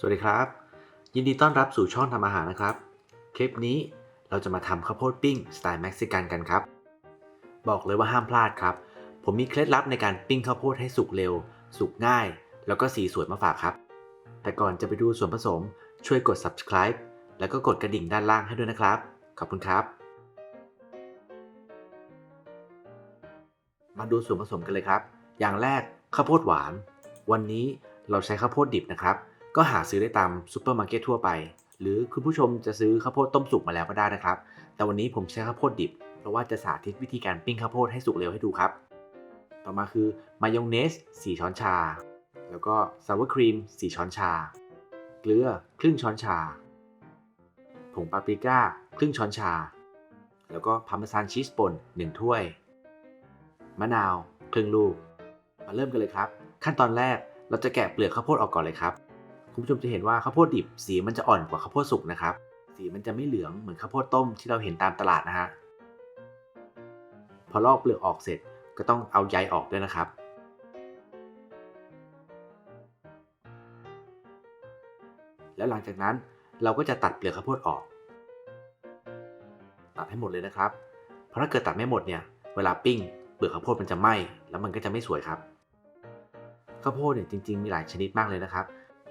สวัสดีครับยินดีต้อนรับสู่ช่องทำอาหารนะครับคลิปนี้เราจะมาทำข้าวโพดปิ้งสไตล์เม็กซิกันกันครับบอกเลยว่าห้ามพลาดครับผมมีเคล็ดลับในการปิ้งข้าวโพดให้สุกเร็วสุกง่ายแล้วก็สีสวยมาฝากครับแต่ก่อนจะไปดูส่วนผสมช่วยกด subscribe แล้วก็กดกระดิ่งด้านล่างให้ด้วยนะครับขอบคุณครับมาดูส่วนผสมกันเลยครับอย่างแรกข้าวโพดหวานวันนี้เราใช้ข้าวโพดดิบนะครับก็หาซื้อได้ตามซูเปอร์มาร์เก็ตทั่วไปหรือคุณผู้ชมจะซื้อข้าวโพดต้มสุกมาแล้วก็ได้นะครับแต่วันนี้ผมใช้ข้าวโพดดิบเพราะว่าจะสาธิตวิธีการปิ้งข้าวโพดให้สุกเร็วให้ดูครับต่อมาคือมายองเนส4ช้อนชาแล้วก็ซาวร์ครีม4ช้อนชาเกลือครึ่งช้อนชาผงปาปริก้าครึ่งช้อนชาแล้วก็พาร์เมซานชีสป่น1ถ้วยมะนาวครึ่งลูกมาเริ่มกันเลยครับขั้นตอนแรกเราจะแกะเปลือกข้าวโพดออกก่อนเลยครับคุณผู้ชมจะเห็นว่าข้าวโพดดิบสีมันจะอ่อนกว่าข้าวโพดสุกนะครับสีมันจะไม่เหลืองเหมือนข้าวโพดต้มที่เราเห็นตามตลาดนะฮะพอลอกเปลือกออกเสร็จก็ต้องเอาใยออกด้วยนะครับแล้วหลังจากนั้นเราก็จะตัดเปลือกข้าวโพดออกตัดให้หมดเลยนะครับเพราะถ้าเกิดตัดไม่หมดเนี่ยเวลาปิ้งเปลือกข้าวโพดมันจะไหม้แล้วมันก็จะไม่สวยครับ ข้าวโพดเนี่ยจริงๆมีหลายชนิดมากเลยนะครับ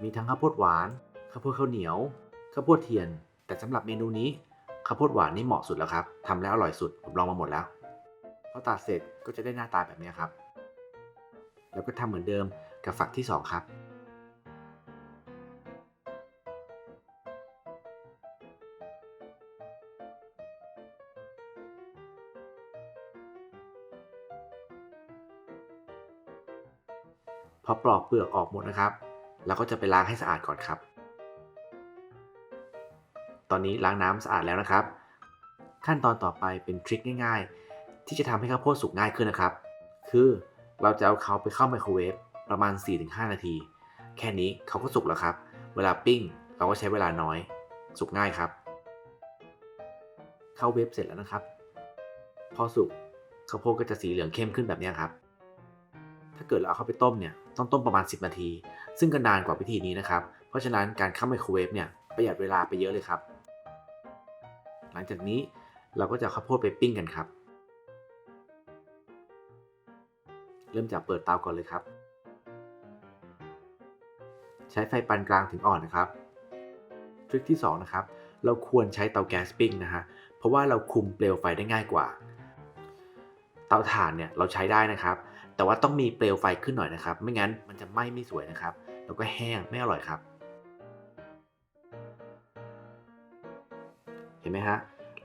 มีทั้งข้าวโพดหวานข้าวโพดข้าวเหนียวข้าวโพดเทียนแต่สำหรับเมนูนี้ข้าวโพดหวานนี่เหมาะสุดแล้วครับทำแล้วอร่อยสุดผมลองมาหมดแล้วพอตัดเสร็จก็จะได้หน้าตาแบบนี้ครับแล้วก็ทำเหมือนเดิมกับฝักที่2ครับพอปลอกเปลือกออกหมดนะครับเราก็จะไปล้างให้สะอาดก่อนครับตอนนี้ล้างน้ำสะอาดแล้วนะครับขั้นตอนต่อไปเป็นทริคง่ายๆที่จะทำให้ข้าวโพดสุกง่ายขึ้นนะครับคือเราจะเอาเขาไปเข้าไมโครเวฟประมาณ 4-5 นาทีแค่นี้เขาก็สุกแล้วครับเวลาปิ้งเราก็ใช้เวลาน้อยสุกง่ายครับเข้าเวฟเสร็จแล้วนะครับพอสุกข้าวโพดก็จะสีเหลืองเข้มขึ้นแบบนี้ครับถ้าเกิดเราเอาเข้าไปต้มเนี่ยต้องต้มประมาณ10 นาทีซึ่งก็นานกว่าวิธีนี้นะครับเพราะฉะนั้นการเข้าไมโครเวฟเนี่ยประหยัดเวลาไปเยอะเลยครับ หลังจากนี้เราก็จะข้าวโพดไปปิ้งกันครับเริ่มจากเปิดเตาก่อนเลยครับใช้ไฟปานกลางถึงอ่อนนะครับทริคที่2นะครับเราควรใช้เตาแก๊สปิ้งนะฮะเพราะว่าเราคุมเปลวไฟได้ง่ายกว่าเตาถ่านเนี่ยเราใช้ได้นะครับแต่ว่าต้องมีเปลวไฟขึ้นหน่อยนะครับไม่งั้นมันจะไหม้ไม่สวยนะครับแล้วก็แห้งไม่อร่อยครับเห็นไหมฮะ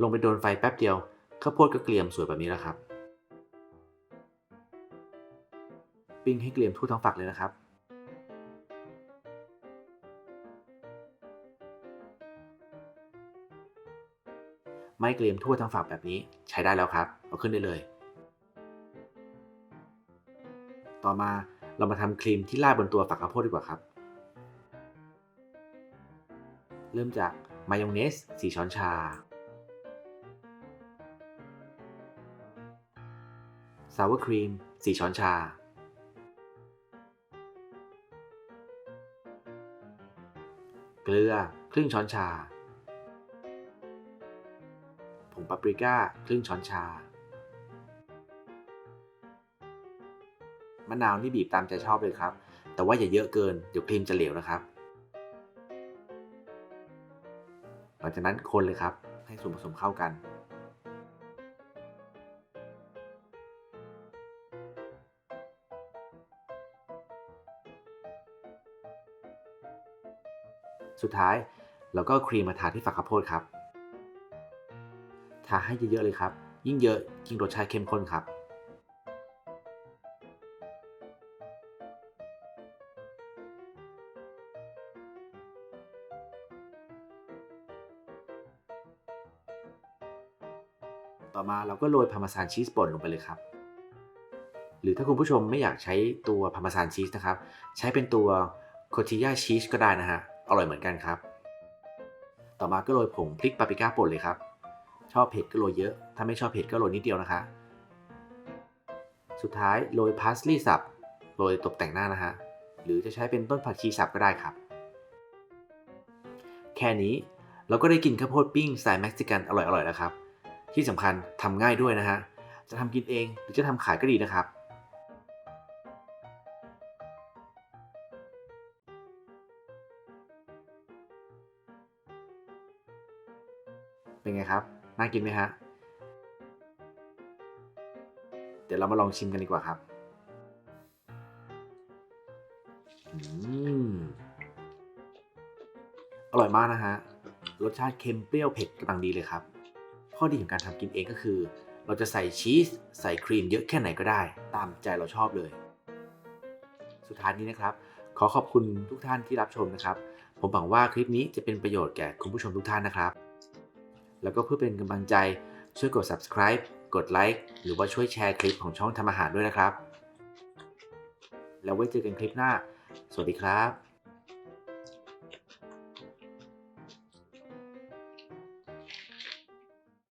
ลงไปโดนไฟแป๊บเดียวข้าวโพดก็เกรียมสวยแบบนี้แล้วครับปิ้งให้เกรียมทั่วทั้งฝักเลยนะครับ ไม่เกรียมทั่วทั้งฝักแบบนี้ใช้ได้แล้วครับเอาขึ้นได้เลยต่อมาเรามาทำครีมที่ราดบนตัวฝักข้าวโพดดีกว่าครับเริ่มจากมายองเนส4ช้อนชาซาวร์ครีม4ช้อนชาเกลือครึ่งช้อนชาผงปาปริก้าครึ่งช้อนชามะนาวนี่บีบตามใจชอบเลยครับแต่ว่าอย่าเยอะเกินเดี๋ยวครีมจะเหลวนะครับหลังจากนั้นคนเลยครับให้ส่วนผสมเข้ากันสุดท้ายเราก็ครีมมาทาที่ฝักข้าวโพดครับทาให้เยอะๆเลยครับยิ่งเยอะยิ่งรสชาติเข้มข้นครับ ต่อมาเราก็โรยพาร์เมซานชีสป่นลงไปเลยครับหรือถ้าคุณผู้ชมไม่อยากใช้ตัวพาร์เมซานชีสนะครับใช้เป็นตัวโคติยาชีสก็ได้นะฮะอร่อยเหมือนกันครับต่อมาก็โรยผงพริกปาปริก้าป่นเลยครับชอบเผ็ดก็โรยเยอะถ้าไม่ชอบเผ็ดก็โรยนิดเดียวนะคะสุดท้ายโรยพาสลีย์สับโรยตกแต่งหน้านะฮะหรือจะใช้เป็นต้นผักชีสับก็ได้ครับ แค่นี้เราก็ได้กินข้าวโพดปิ้งสไตล์เม็กซิกันอร่อยๆแล้วครับที่สำคัญทำง่ายด้วยนะฮะจะทำกินเองหรือจะทำขายก็ดีนะครับเป็นไงครับน่ากินไหมฮะเดี๋ยวเรามาลองชิมกันดีกว่าครับอืมอร่อยมากนะฮะรสชาติเค็มเปรี้ยวเผ็ดกำลังดีเลยครับข้อดีของการทำกินเองก็คือเราจะใส่ชีสใส่ครีมเยอะแค่ไหนก็ได้ตามใจเราชอบเลยสุดท้ายนี้นะครับขอขอบคุณทุกท่านที่รับชมนะครับผมหวังว่าคลิปนี้จะเป็นประโยชน์แก่คุณผู้ชมทุกท่านนะครับแล้วก็เพื่อเป็นกำลังใจช่วยกด subscribe กดไลค์หรือว่าช่วยแชร์คลิปของช่องทำอาหารด้วยนะครับแล้วไว้เจอกันคลิปหน้าสวัสดีครับ